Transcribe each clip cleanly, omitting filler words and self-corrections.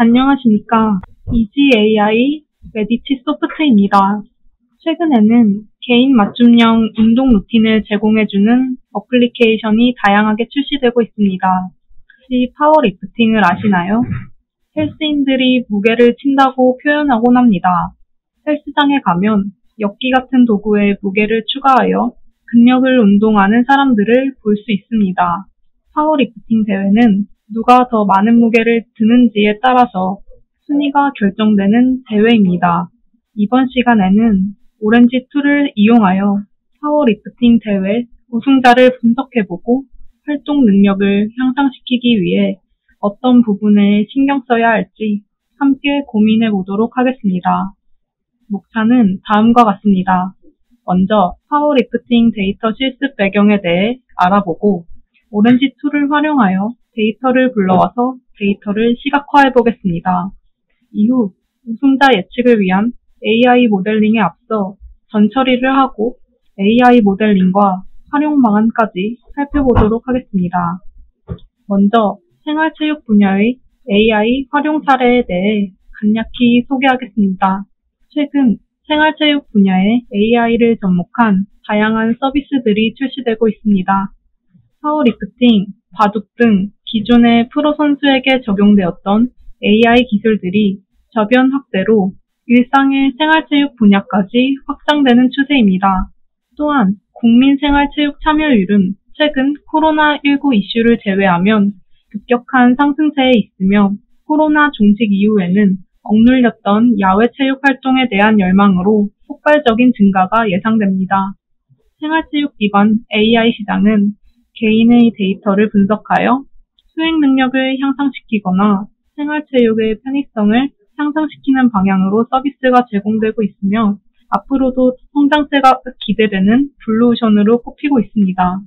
안녕하십니까. 이지 AI 메디치 소프트입니다. 최근에는 개인 맞춤형 운동 루틴을 제공해주는 어플리케이션이 다양하게 출시되고 있습니다. 혹시 파워리프팅을 아시나요? 헬스인들이 무게를 친다고 표현하곤 합니다. 헬스장에 가면 역기 같은 도구에 무게를 추가하여 근력을 운동하는 사람들을 볼 수 있습니다. 파워리프팅 대회는 누가 더 많은 무게를 드는지에 따라서 순위가 결정되는 대회입니다. 이번 시간에는 오렌지2를 이용하여 파워리프팅 대회 우승자를 분석해보고 활동 능력을 향상시키기 위해 어떤 부분에 신경 써야 할지 함께 고민해보도록 하겠습니다. 목차는 다음과 같습니다. 먼저 파워리프팅 데이터 실습 배경에 대해 알아보고 오렌지2를 활용하여 데이터를 불러와서 데이터를 시각화해 보겠습니다. 이후 우승자 예측을 위한 AI 모델링에 앞서 전처리를 하고 AI 모델링과 활용 방안까지 살펴보도록 하겠습니다. 먼저 생활체육 분야의 AI 활용 사례에 대해 간략히 소개하겠습니다. 최근 생활체육 분야에 AI를 접목한 다양한 서비스들이 출시되고 있습니다. 파워리프팅, 바둑 등 기존의 프로 선수에게 적용되었던 AI 기술들이 저변 확대로 일상의 생활체육 분야까지 확장되는 추세입니다. 또한 국민 생활체육 참여율은 최근 코로나19 이슈를 제외하면 급격한 상승세에 있으며 코로나 종식 이후에는 억눌렸던 야외 체육 활동에 대한 열망으로 폭발적인 증가가 예상됩니다. 생활체육 기반 AI 시장은 개인의 데이터를 분석하여 수행 능력을 향상시키거나 생활체육의 편의성을 향상시키는 방향으로 서비스가 제공되고 있으며 앞으로도 성장세가 기대되는 블루오션으로 꼽히고 있습니다.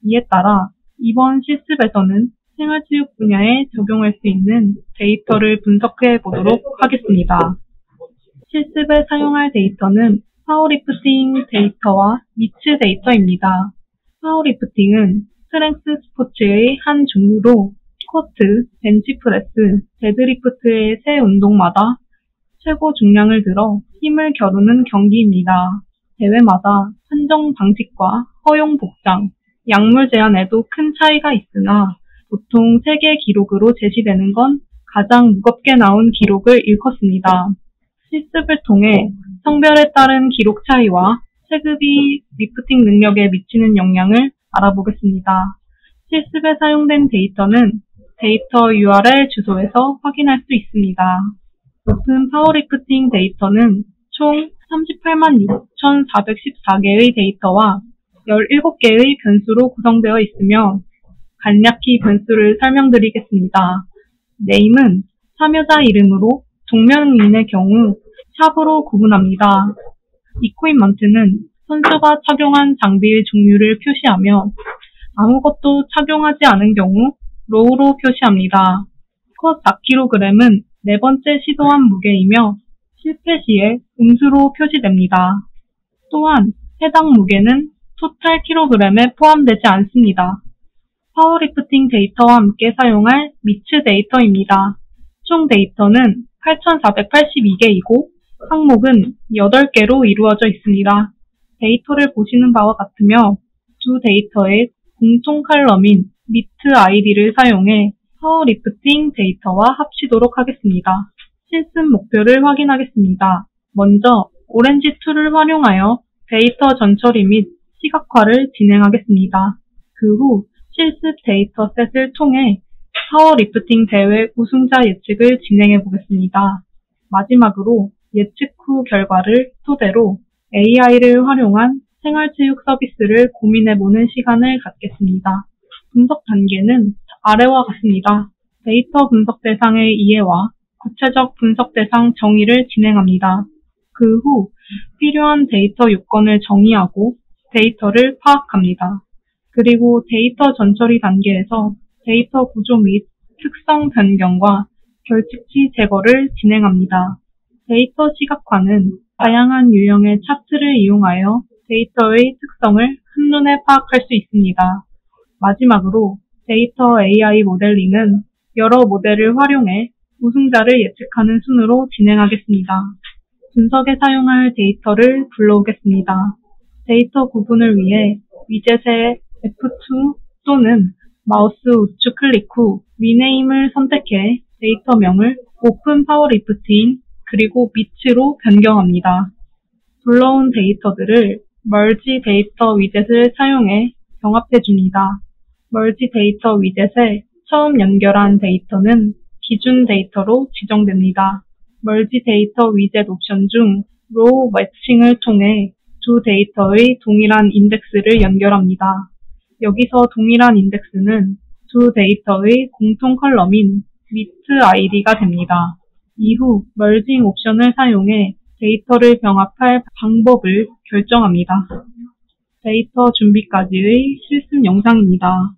이에 따라 이번 실습에서는 생활체육 분야에 적용할 수 있는 데이터를 분석해 보도록 하겠습니다. 실습에 사용할 데이터는 파워리프팅 데이터와 미츠 데이터입니다. 파워리프팅은 스트렝스 스포츠의 한 종류로 스쿼트, 벤치프레스, 데드리프트의 세 운동마다 최고 중량을 들어 힘을 겨루는 경기입니다. 대회마다 한정 방식과 허용 복장, 약물 제한에도 큰 차이가 있으나 보통 세계 기록으로 제시되는 건 가장 무겁게 나온 기록을 일컫습니다. 실습을 통해 성별에 따른 기록 차이와 체급이 리프팅 능력에 미치는 영향을 알아보겠습니다. 실습에 사용된 데이터는 데이터 URL 주소에서 확인할 수 있습니다. 오픈 파워리프팅 데이터는 총 38만 6,414개의 데이터와 17개의 변수로 구성되어 있으며 간략히 변수를 설명드리겠습니다. 네임은 참여자 이름으로 동명이인의 경우 샵으로 구분합니다. 이퀴먼트는 선수가 착용한 장비의 종류를 표시하며 아무것도 착용하지 않은 경우 로우로 표시합니다. 스쿼트 4kg은 네 번째 시도한 무게이며 실패 시에 음수로 표시됩니다. 또한 해당 무게는 토탈 킬로그램에 포함되지 않습니다. 파워리프팅 데이터와 함께 사용할 미츠 데이터입니다. 총 데이터는 8,482개이고 항목은 8개로 이루어져 있습니다. 데이터를 보시는 바와 같으며 두 데이터의 공통 컬럼인 미트 아이디를 사용해 파워리프팅 데이터와 합치도록 하겠습니다. 실습 목표를 확인하겠습니다. 먼저 오렌지2를 활용하여 데이터 전처리 및 시각화를 진행하겠습니다. 그 후 실습 데이터셋을 통해 파워리프팅 대회 우승자 예측을 진행해 보겠습니다. 마지막으로 예측 후 결과를 토대로 AI를 활용한 생활체육 서비스를 고민해보는 시간을 갖겠습니다. 분석 단계는 아래와 같습니다. 데이터 분석 대상의 이해와 구체적 분석 대상 정의를 진행합니다. 그 후 필요한 데이터 요건을 정의하고 데이터를 파악합니다. 그리고 데이터 전처리 단계에서 데이터 구조 및 특성 변경과 결측치 제거를 진행합니다. 데이터 시각화는 다양한 유형의 차트를 이용하여 데이터의 특성을 한눈에 파악할 수 있습니다. 마지막으로 데이터 AI 모델링은 여러 모델을 활용해 우승자를 예측하는 순으로 진행하겠습니다. 분석에 사용할 데이터를 불러오겠습니다. 데이터 구분을 위해 위젯의 F2 또는 마우스 우측 클릭 후 리네임을 선택해 데이터명을 오픈 파워리프팅 그리고 밑으로 변경합니다. 불러온 데이터들을 멀지 데이터 위젯을 사용해 병합해 줍니다. 멀지 데이터 위젯에 처음 연결한 데이터는 기준 데이터로 지정됩니다. 멀지 데이터 위젯 옵션 중 로우 매칭을 통해 두 데이터의 동일한 인덱스를 연결합니다. 여기서 동일한 인덱스는 두 데이터의 공통 컬럼인 with id가 됩니다. 이후 멀징 옵션을 사용해 데이터를 병합할 방법을 결정합니다. 데이터 준비까지의 실습 영상입니다.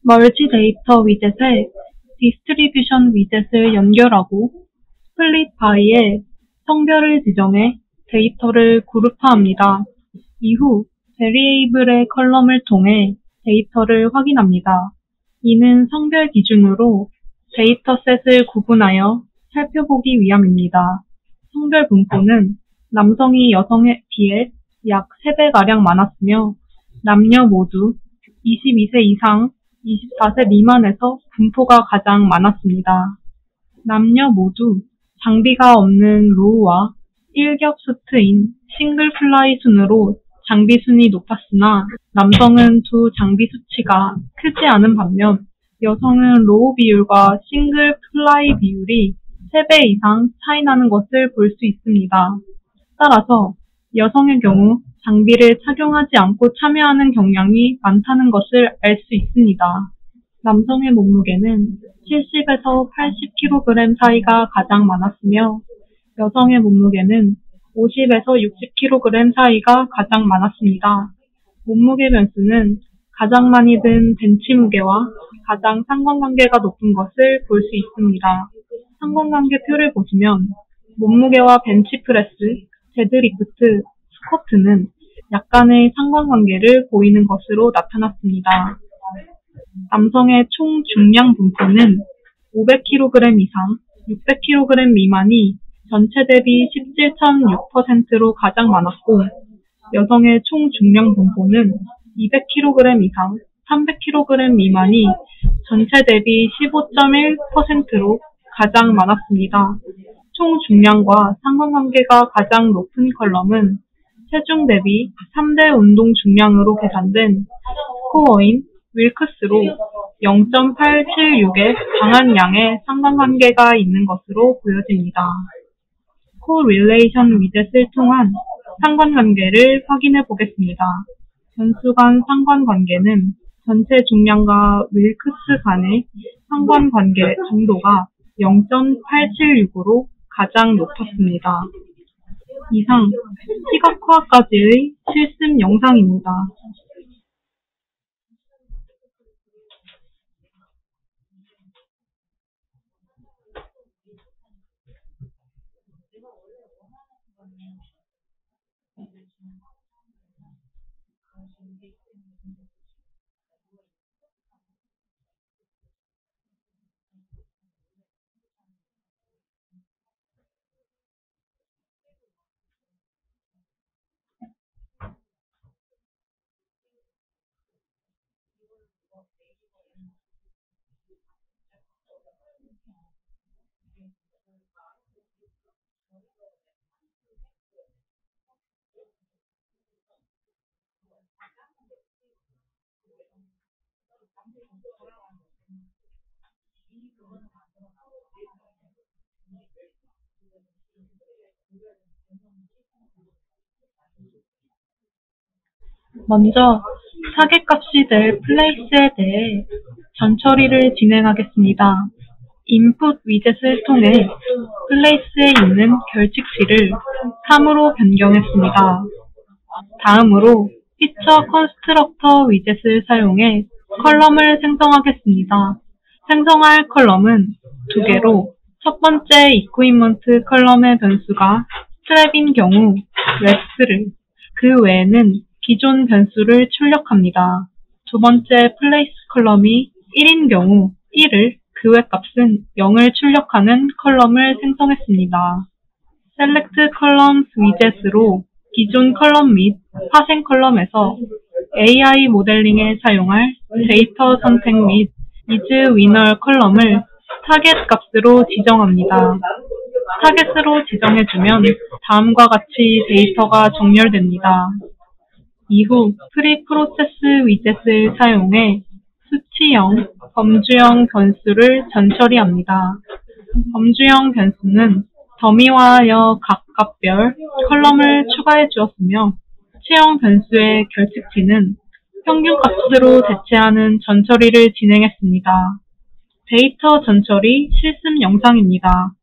멀지 데이터 위젯에 디스트리뷰션 위젯을 연결하고 스플릿 바이에 성별을 지정해 데이터를 그룹화합니다. 이후 베리에이블의 컬럼을 통해 데이터를 확인합니다. 이는 성별 기준으로 데이터셋을 구분하여 살펴보기 위함입니다. 성별 분포는 남성이 여성에 비해 약 3배가량 많았으며 남녀 모두 22세 이상, 24세 미만에서 분포가 가장 많았습니다. 남녀 모두 장비가 없는 로우와 일격 수트인 싱글 플라이 순으로 장비 순이 높았으나 남성은 두 장비 수치가 크지 않은 반면 여성은 로우 비율과 싱글 플라이 비율이 3배 이상 차이 나는 것을 볼 수 있습니다. 따라서 여성의 경우 장비를 착용하지 않고 참여하는 경향이 많다는 것을 알 수 있습니다. 남성의 몸무게는 70에서 80kg 사이가 가장 많았으며 여성의 몸무게는 50에서 60kg 사이가 가장 많았습니다. 몸무게 변수는 가장 많이 든 벤치 무게와 가장 상관관계가 높은 것을 볼 수 있습니다. 상관관계표를 보시면 몸무게와 벤치프레스, 데드리프트, 스쿼트는 약간의 상관관계를 보이는 것으로 나타났습니다. 남성의 총 중량 분포는 500kg 이상, 600kg 미만이 전체 대비 17.6%로 가장 많았고 여성의 총 중량 분포는 200kg 이상, 300kg 미만이 전체 대비 15.1%로 가장 많았습니다. 총 중량과 상관관계가 가장 높은 컬럼은 체중 대비 3대 운동 중량으로 계산된 스코어인 윌크스로 0.876의 강한 양의 상관관계가 있는 것으로 보여집니다. 코릴레이션 위젯을 통한 상관관계를 확인해 보겠습니다. 변수 간 상관관계는 전체 중량과 윌크스 간의 상관관계 정도가 0.876으로 가장 높았습니다. 이상 시각화까지의 실습 영상입니다. 먼저 타겟값이 될 플레이스에 대해 전처리를 진행하겠습니다. 인풋 위젯을 통해 플레이스에 있는 결칙치를 3으로 변경했습니다. 다음으로 피처 컨스트럭터 위젯을 사용해 컬럼을 생성하겠습니다. 생성할 컬럼은 두 개로 첫 번째 이퀴먼트 컬럼의 변수가 스트랩인 경우 웹스를, 그 외에는 기존 변수를 출력합니다. 두 번째 플레이스 컬럼이 1인 경우 1을, 그 외 값은 0을 출력하는 컬럼을 생성했습니다. 셀렉트 컬럼스 위젯으로 기존 컬럼 및 파생 컬럼에서 AI 모델링에 사용할 데이터 선택 및 이즈 위너 컬럼을 타겟 값으로 지정합니다. 타겟으로 지정해주면 다음과 같이 데이터가 정렬됩니다. 이후 프리프로세스 위젯을 사용해 수치형, 범주형 변수를 전처리합니다. 범주형 변수는 더미화하여 각 값별 컬럼을 추가해 주었으며 수치형 변수의 결측치는 평균값으로 대체하는 전처리를 진행했습니다. 데이터 전처리 실습 영상입니다.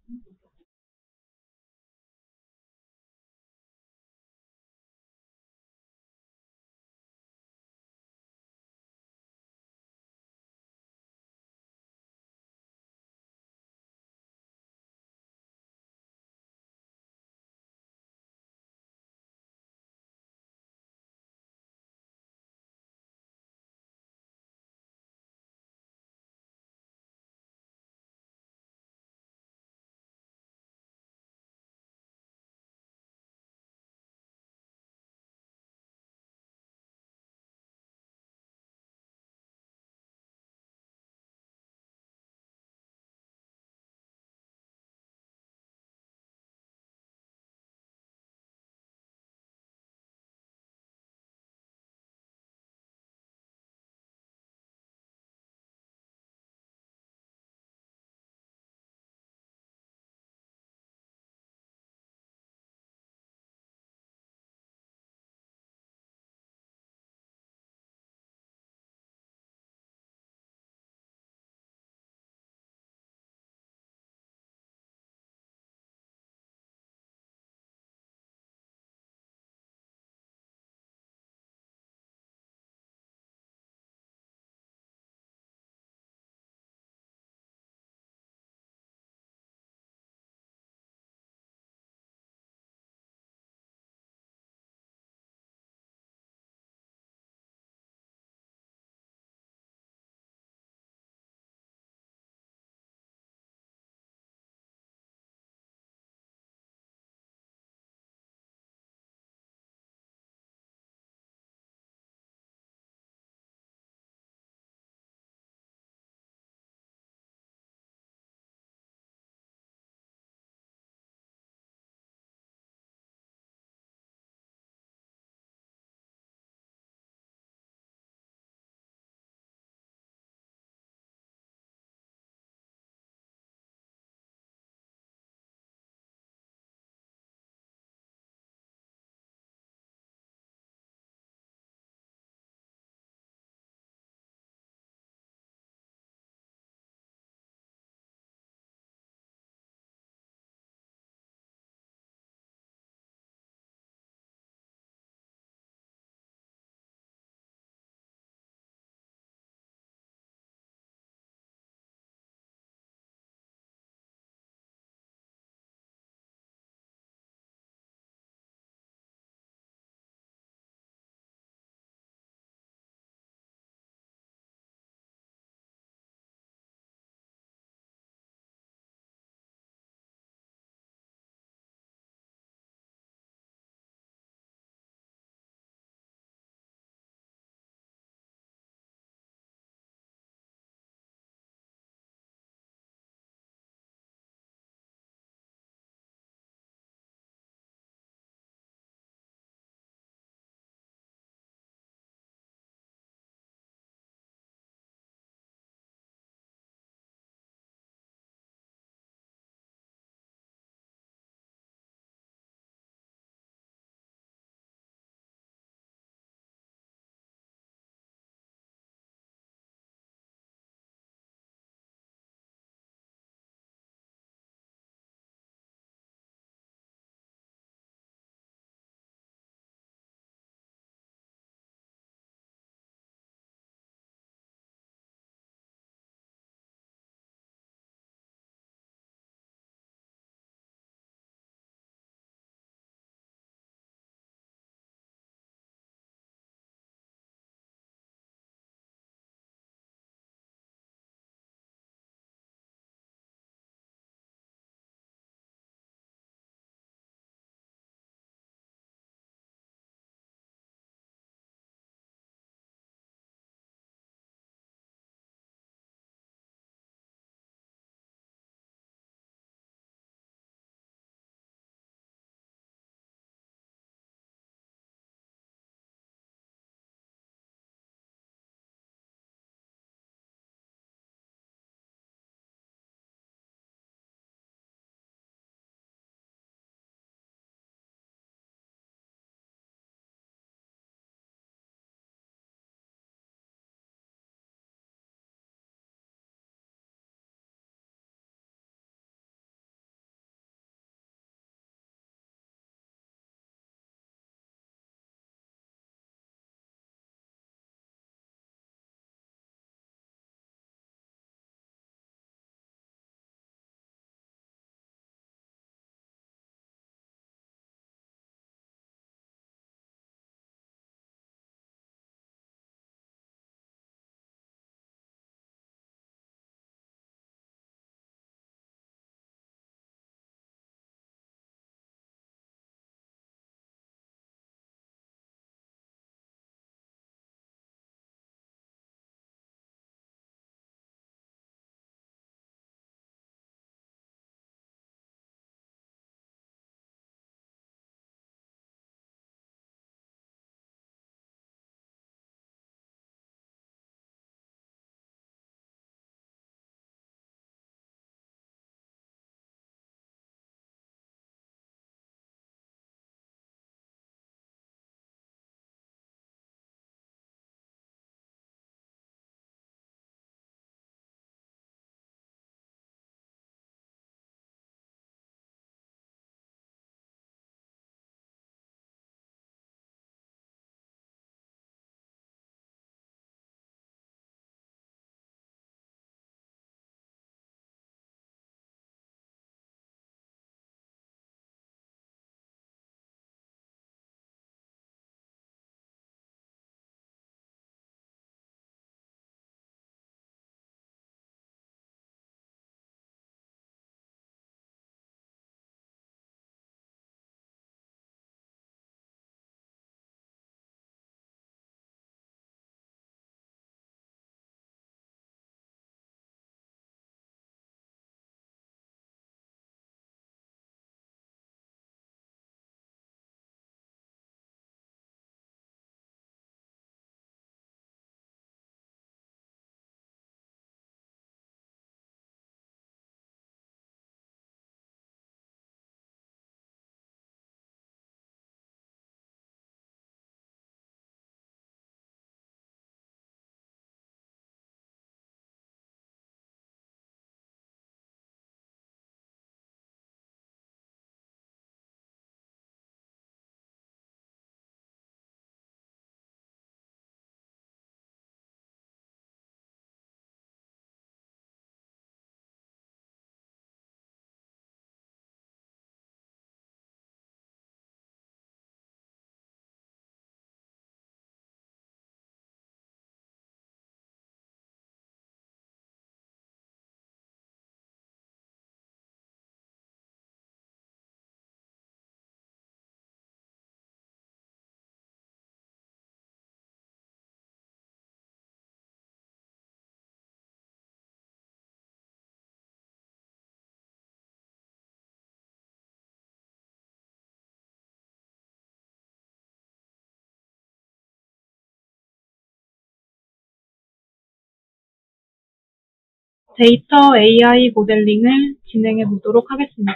데이터 AI 모델링을 진행해 보도록 하겠습니다.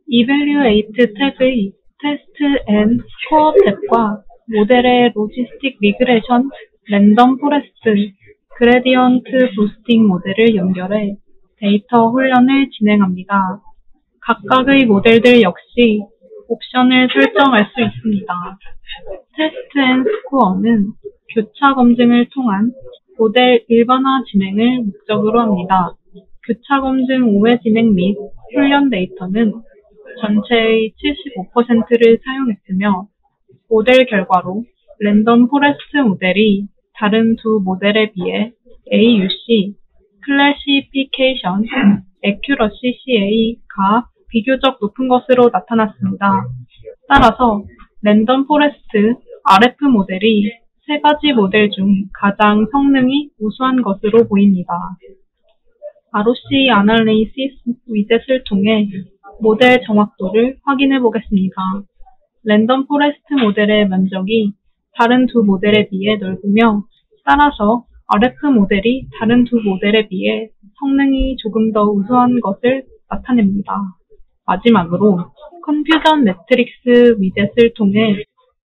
Evaluate 탭의 테스트 앤 스코어 탭과 모델의 로지스틱 리그레션, 랜덤 포레스트, 그레디언트 부스팅 모델을 연결해 데이터 훈련을 진행합니다. 각각의 모델들 역시 옵션을 설정할 수 있습니다. 테스트 앤 스코어는 교차 검증을 통한 모델 일반화 진행을 목적으로 합니다. 교차 검증 5회 진행 및 훈련 데이터는 전체의 75%를 사용했으며 모델 결과로 랜덤 포레스트 모델이 다른 두 모델에 비해 AUC, 클래시피케이션, 애큐러시 CA가 비교적 높은 것으로 나타났습니다. 따라서 랜덤 포레스트 RF 모델이 세 가지 모델 중 가장 성능이 우수한 것으로 보입니다. ROC 아날리시스 위젯을 통해 모델 정확도를 확인해 보겠습니다. 랜덤 포레스트 모델의 면적이 다른 두 모델에 비해 넓으며 따라서 RF 모델이 다른 두 모델에 비해 성능이 조금 더 우수한 것을 나타냅니다. 마지막으로 컨퓨전 매트릭스 위젯을 통해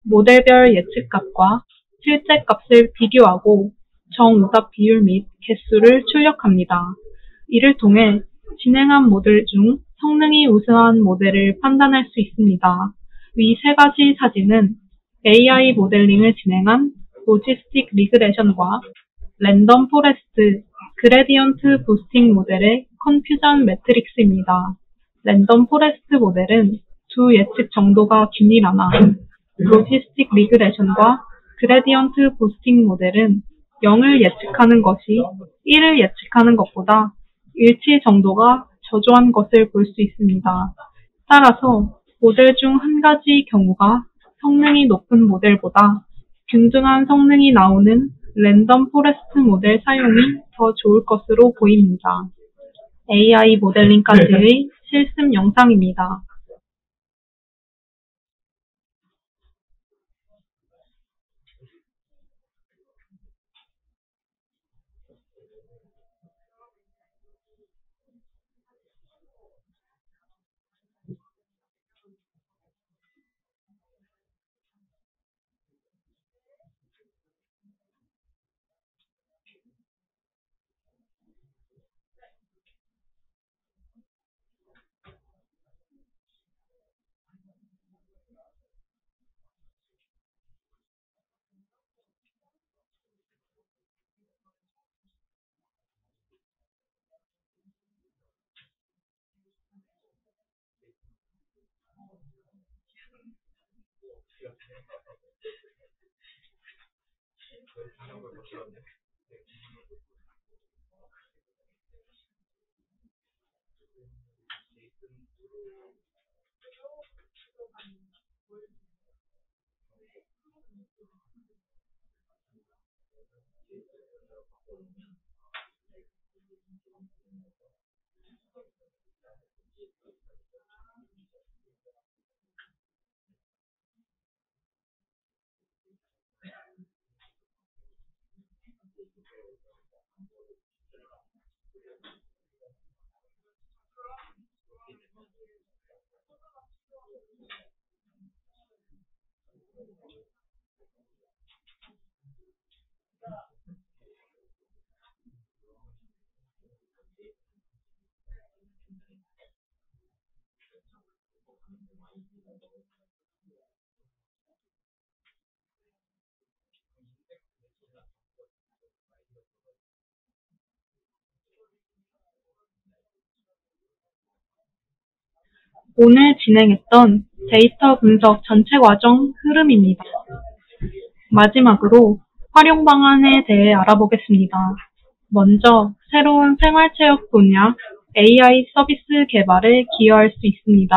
모델별 예측값과 실제 값을 비교하고 정오답 비율 및 개수를 출력합니다. 이를 통해 진행한 모델 중 성능이 우수한 모델을 판단할 수 있습니다. 위 세 가지 사진은 AI 모델링을 진행한 로지스틱 리그레션과 랜덤 포레스트, 그레디언트 부스팅 모델의 컨퓨전 매트릭스입니다. 랜덤 포레스트 모델은 두 예측 정도가 균일하나 로지스틱 리그레션과 그레디언트 부스팅 모델은 0을 예측하는 것이 1을 예측하는 것보다 일치 정도가 저조한 것을 볼 수 있습니다. 따라서 모델 중 한 가지 경우가 성능이 높은 모델보다 균등한 성능이 나오는 랜덤 포레스트 모델 사용이 더 좋을 것으로 보입니다. AI 모델링까지의 실습 영상입니다. 오늘 진행했던 데이터 분석 전체 과정 흐름입니다. 마지막으로 활용 방안에 대해 알아보겠습니다. 먼저 새로운 생활체육 분야 AI 서비스 개발에 기여할 수 있습니다.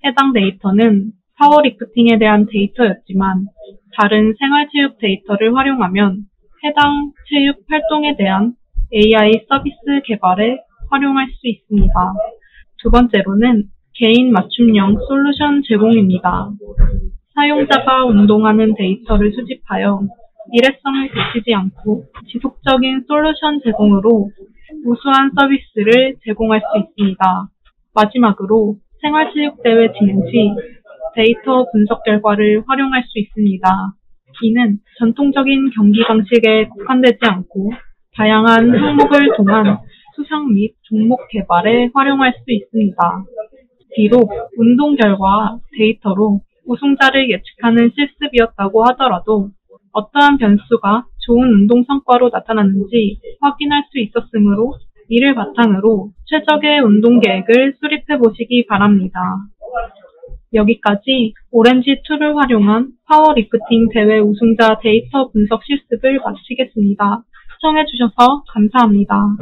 해당 데이터는 파워리프팅에 대한 데이터였지만 다른 생활체육 데이터를 활용하면 해당 체육 활동에 대한 AI 서비스 개발에 활용할 수 있습니다. 두 번째로는 개인 맞춤형 솔루션 제공입니다. 사용자가 운동하는 데이터를 수집하여 일회성을 거치지 않고 지속적인 솔루션 제공으로 우수한 서비스를 제공할 수 있습니다. 마지막으로 생활체육대회 진행 시 데이터 분석 결과를 활용할 수 있습니다. 이는 전통적인 경기 방식에 국한되지 않고 다양한 항목을 통한 수상 및 종목 개발에 활용할 수 있습니다. 비록 운동 결과 데이터로 우승자를 예측하는 실습이었다고 하더라도 어떠한 변수가 좋은 운동 성과로 나타났는지 확인할 수 있었으므로 이를 바탕으로 최적의 운동 계획을 수립해 보시기 바랍니다. 여기까지 오렌지2를 활용한 파워리프팅 대회 우승자 데이터 분석 실습을 마치겠습니다. 시청해주셔서 감사합니다.